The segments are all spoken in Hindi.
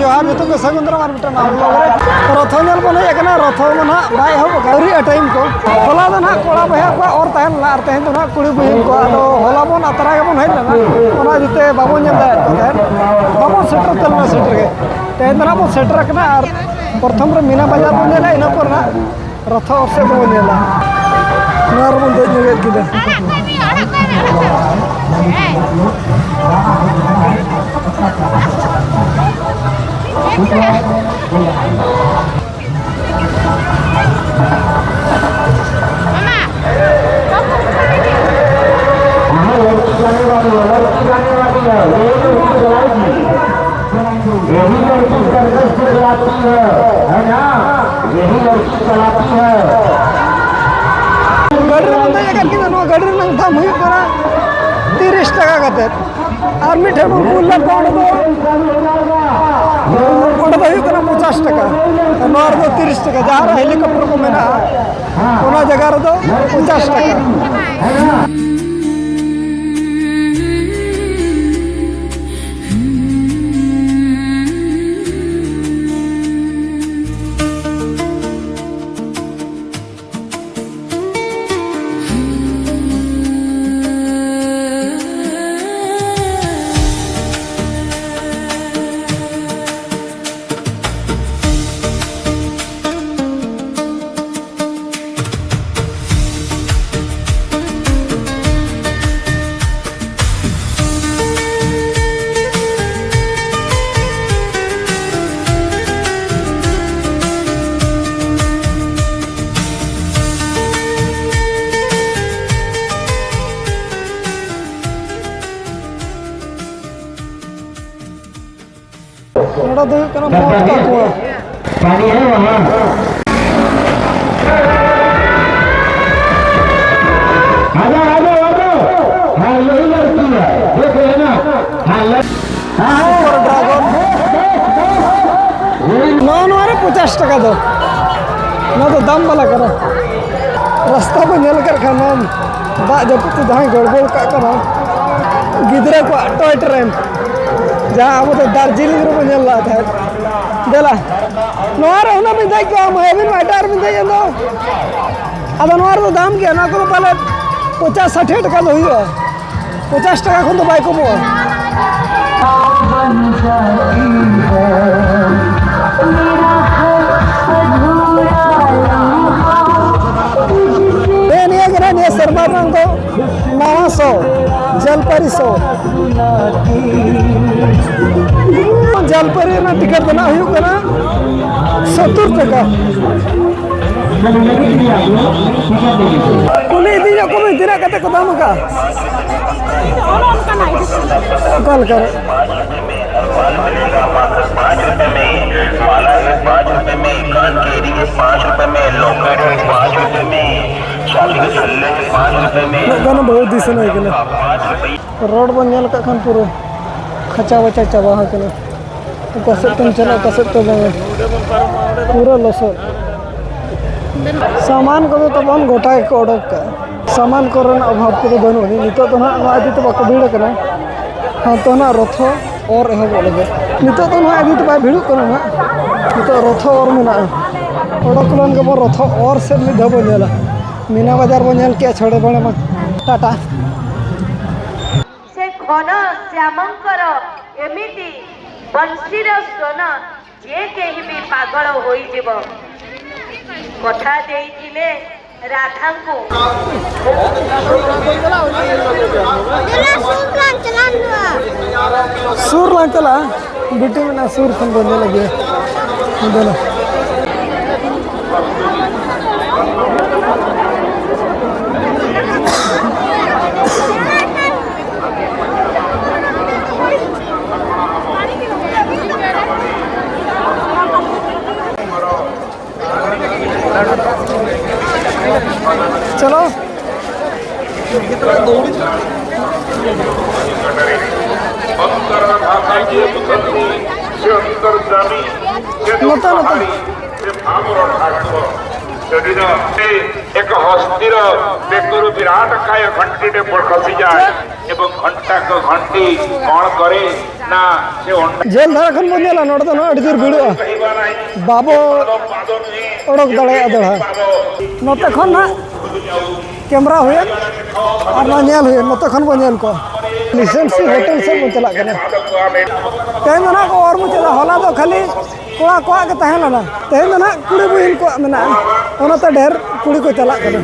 जोहार जो को सगुंद्रा मार मिटा नाम रथ नेल बन हेकना रथ ना बाय हो गौरी टाइम को होला दो ना कोड़ा बहा को और तहन ला तहन तो ना कुड़ी बहन को आदो होला बन अतरा के बन हेल ना ओना दिते बाबो नेल दा तहन बाबो सेटर तल ना सेटर के तहन ना बो सेटर कना और प्रथम रे मीना बाजार बन नेला इना पर ना रथ और से बन नेला नार बन दे नेल किदा यही लड़की सर्कस चलाती है ना, यही लड़की चलाती है। गडर बंदा करके ना गडर नंग था मुई करा 30 टका कते और मीठे में कुल्ला कोण दो कना 50 टका नॉर दो 30 टका जहाँ हेलीकॉप्टर को मेना ओना जगह दो 50 टका नोड़ा दो कना मौत का कुआं पानी है वहाँ। आजा आजा आजा, हाँ यही लड़की है, देख रहे ना, हाँ और ड्रैगन नॉन वाले 50 टका दो ना तो दाम वाला करो रास्ता को नेल कर खाना दाग जब तो जहाँ गड़बड़ का करो गिदरे को टॉय ट्रेन जहाँ अब तो दार्जिलिंग रो नेल ला था देला नोर होना में देख के हम हेवन मैटर में दे दो अब नोर तो दाम के ना को पहले 50-60 टका दो हियो 50 टका को तो बाइक को ये सरबार रंग को 900 जलपरी 100 जलपरी ना टिकट बना हुई कना 70 टका कुली दिन को में दिना कते को दाम का कॉल कर माला 5 रुपए में, कान के एरिए 5 रुपए में, लॉकेट 5 रुपए में, चाली के छल्ले 5 रुपए में। गाना बहुत दिसन है के रोड बन नेल का खान पूरा खचा बचा चबा है के कसे तुम चला कसे तो पूरा लसो सामान को तो बन गोटा के ओडक का सामान करन अभाव को तो बनो नितो तो ना आदि तो बाको भीड़ कना हां तो ना रथो और एहब लगे नितो तो ना आदि तो बा भीड़ कना ना नितो रथो और मेना ओडक लन के रथो और से मि धबो नेला मीना बाजार बन नेल के छोड़े बणे मा टाटा से घन श्यामंकर एमिति बंशीर स्वन जे केही भी पागल होई जीव कथा देइथिले राधा को सूर लांचला बिटी में ना सूर खन बोलने लगे देला चलो ସେଠି ଏକ ହସ୍ତିର ବେକରୁ ବିରାଟ କାୟ ଘଣ୍ଟିଟେ ଖସିଯାଏ ଏବଂ ଘଣ୍ଟାକ ଘଣ୍ଟି କଣ କରେ ନା ସେ जेल धारा खन बनेला नोड़ तो अड़ी दूर भिड़ो बाबो ओडक दड़े दड़ा नोते खन ना कैमरा हुए और ना नेल हुए नोते खन बनेल को लिसेंसी होटल से मु चला कने तेन ना को और मु चला होला तो खाली कोड़ा कोड़ा के तहला ना तेन ना कुड़ी बुहिन को मेना ओना तो ढेर कुड़ी को चला कने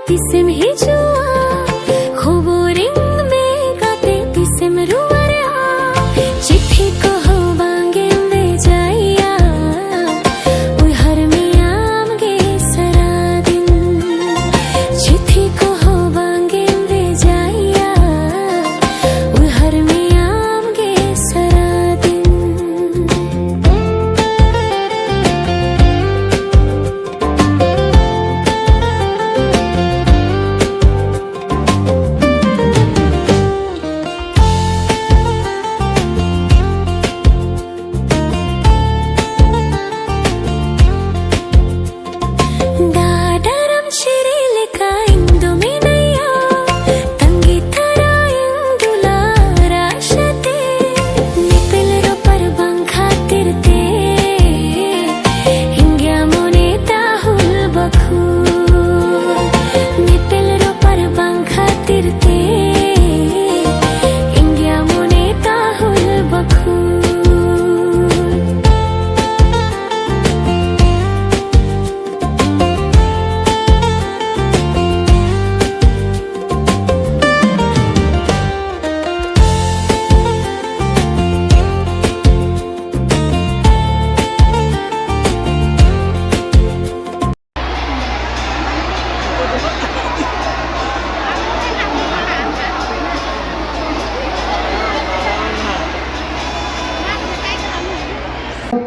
Tisim hijua, khuburing mein gaate tisim ruwara, chithi ko ho bange me jaiya, oi har miyam ge saradin, chithi ko ho bange me jaiya, oi har miyam ge saradin.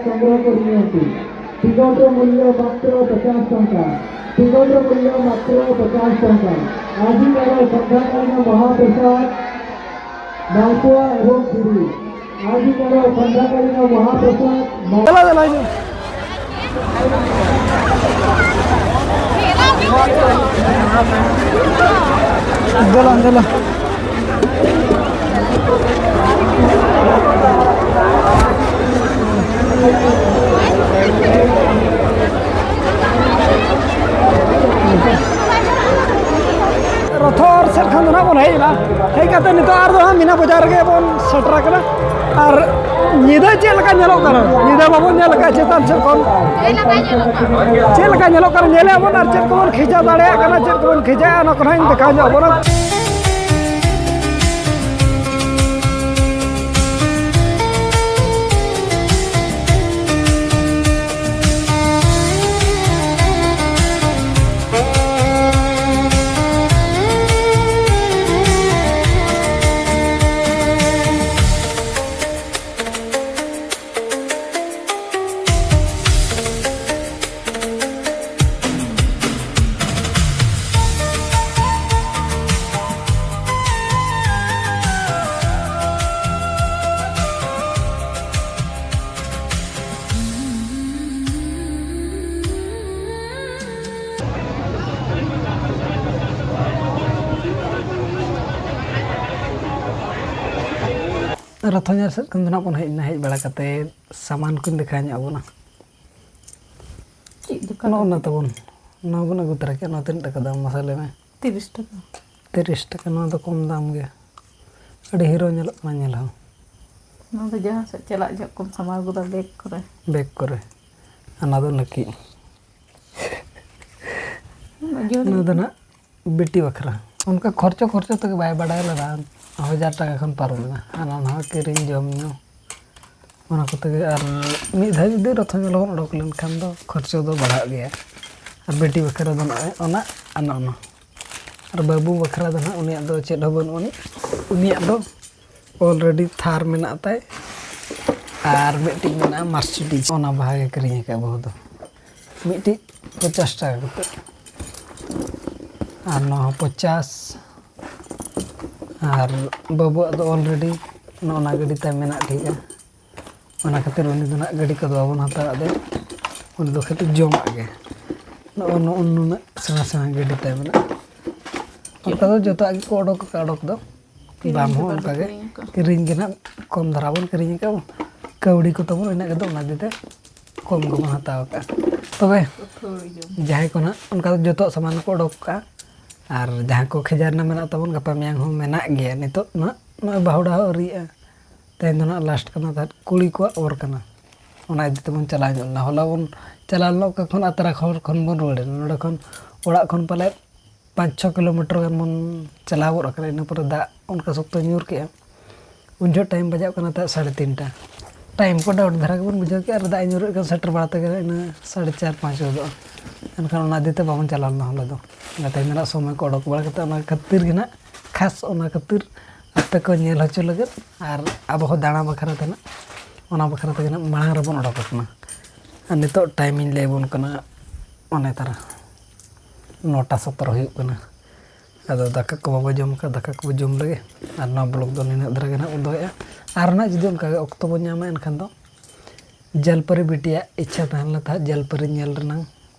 संग्रह करनियंती टिकट मूल्य मात्र 50 टंका टिकट मूल्य मात्र 50 टंका आजिकार संध्याकालीन महाप्रसाद मालपुआ एवं खीरी आजिकार संध्याकालीन महाप्रसाद चला चला चला चला रथोर सेरखान ना बन हेला हे काते नितो आर दो मीना बाजार के बन सेटरा कना और निदा चेलका नेलो कना निदा बाबू नेल का चेतन से कोन चेलका नेलो कना नेले बन और चेल कोन खिजा दाड़े कना चेल कोन खिजा न कोन देखा जा बन रथों से कंदना बन हेज बड़ा करते सामान को देखा ना ना तबन ना बन अगू तरह के ना तीन टका दाम मसाले में 30 टका 30 टका ना तो कम दाम गे अड़ी हीरो ना नेल हो ना तो जहां से चला जा कम सामान गुदा बैग करे अना दो नकी ना दो ना बेटी बखरा उनका खर्चो तक बाय बड़ा लगा 1000 टका खन पारमना आना ना किरिंग जमनो ओना कोते आर मिद धाय जुदी रथ मेलवन उडक लेन खान दो खर्चो दो बढ़ा गया और बेटी बखरा दो ओना आना और बाबू बखरा दो ना उनिया दो चेद हो बन उनिया दो ऑलरेडी थार मेना ताय और मिट्टी मेना मर्सिडीज ओना भागे करिए का बहुत मिट्टी 50 टाका कते और 950 और बाबू दो ऑलरेडी नोना गाड़ी ताय मेना ठीक है ओना खातिर उनी दो ना गाड़ी को बाबन हता दे उनी दो खातिर जमा गे नो सेना सेना गाड़ी ताय मेना उनका दो जो आगे को ओडोक दो दाम हो उनका गे किरिंग के ना कम धरा बन किरिंग का कौड़ी को तब इना दो ना देते कम को हताव का तबे जहाँ को ना उनका जो सामान को ओडोक का और जहाँ को खेजारना मेना तबन गपा मियांग हो मेना गया नितो ना बाहुड़ा अरिया तेन ना लास्ट करना था कुड़ी को और करना ओना इदि तबन चला ना होला बन चला लो का खन अतरा खन बन रोड नोडे खन ओड़ा खन पाले 5-6 किलोमीटर गन मन चला गो रखा इन पर दा उनका सख्त न्यूर के उन जो टाइम बजा करना था 3:30 टाइम को डाउट धरा बन बुझे के दा न्यूर के सेटर बाते इन 4:30-5 हो एनखान ओना दीते बाबन चला ना होला दो गते मेरा समय को ओडक बड़ा कते ओना खातिर गे ना खास ओना खातिर आपे को नेल हचो लगे और अब हो दाना बखरा थे ना ओना बखरा ते ना मांग रबन ओडक कना और नितो टाइमिंग ले बन कना ओने तारा 9:17 हो कना अदो दाका को बाबा जम का दाका को जम लगे और ना ब्लॉग दो निना धरा ना उदोया और ना जुदी उनका अक्तो बन नामा एनखान दो जलपरी बिटिया इच्छा तहन ला था जलपरी नेल रना